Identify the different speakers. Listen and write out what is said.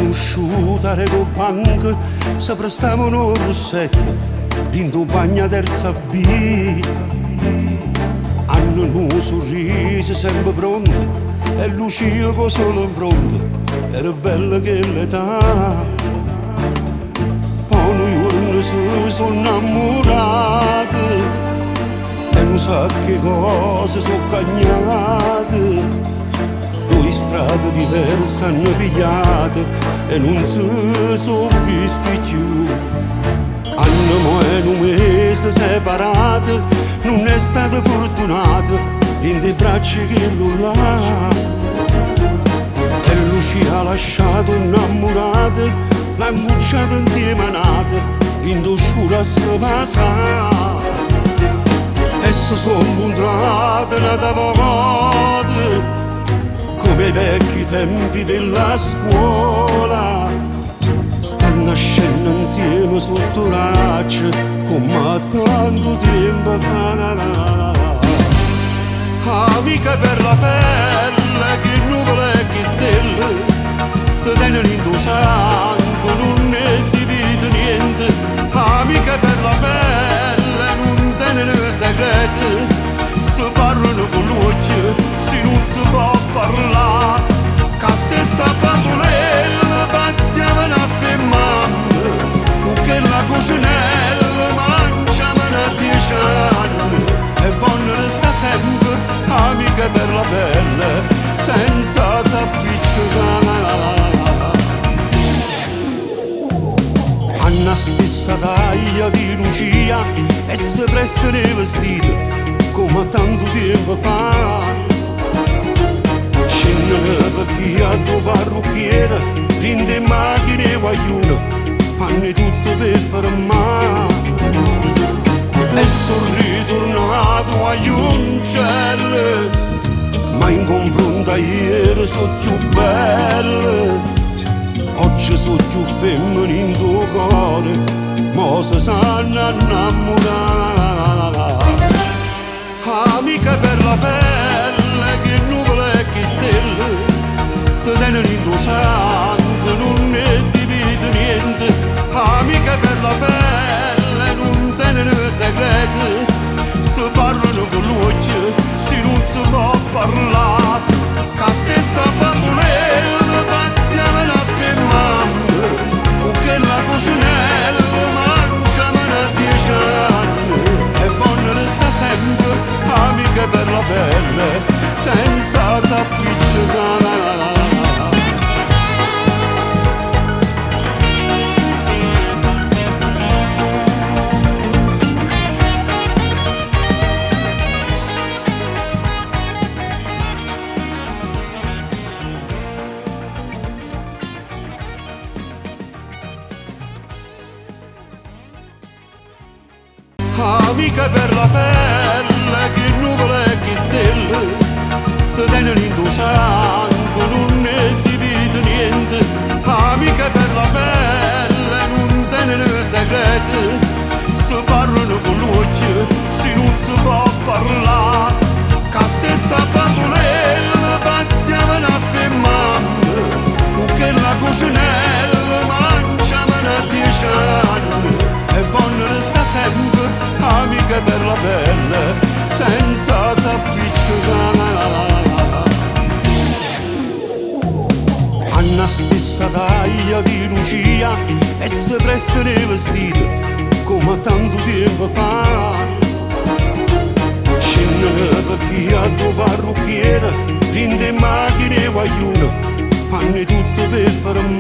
Speaker 1: conosciuta Rego Bank, si prestavano rossette dentro bagna terza B. Hanno un sorriso sempre pronto e Lucia con solo in fronte era bella che l'età. Poi noi giorni si sono innamorati e non sa che cose sono cagnate. Due strade diverse hanno pigliate e non si sono visti più. Hanno un mese separate, non è stata fortunata in dei bracci che là. E Lucia ha lasciato innamorata, l'ha bucciata insieme a nata, in oscura si passa. E si sono incontrate nata volte, come i vecchi tempi della scuola. Stanno nascendo insieme sotto raccia, come tanto tempo fa. Amica per la pelle, che nuvole e che stelle, se tengono in tuo sangue, non ne divide niente. Amica per la pelle, non tengono segreti, si parlano con l'occhio, se non si può parlare. Che stessa bambolella pazziavano a per mamma, con che la cucinella mangiavano a 10 anni. E vogliono restare sempre amiche per la pelle, senza s'appiccicare. Hanno stessa taglia di Lucia e si prestano i vestiti come tanto tempo fa. Scendono per chi ha due parrucchiere, tinte macchine e guaglione, fanno tutto per fermare. E sono ritornato a Ioncello, ma in confronto a ieri sono più belle. Oggi sono più femmine in tuo cuore, ma si sanno innamorare. Amica per la pelle, che nuvole e che stelle, se tengono in tuo sangue, non ne divide niente. Amica per la pelle, non tengono segreti, si parlano con l'occhio, se non si può parlare. Che stessa bambolella pazziavano a per mamma, con che la cucinella mangiavano a 10 anni. E vogliono restare sempre amiche per la pelle, senza s'appiccicare. Amica per la pelle, che nuvole e che stelle, se tengono in tuo sangue, non ne divide niente. Amica per la pelle, non tengono segreti, si parlano con l'occhio, se non si può parlare. Che stessa bambolella pazziavano a per mamma, con che la cucinella mangiavano a 10 anni. E vogliono restare sempre amiche per la pelle, senza s'appiccicare. Hanno stessa taglia di Lucia e si prestano i vestiti come tanto tempo fa. Scendono per chi ha due parrucchiere, tinte macchine e guaglione, fanno tutto per fermare.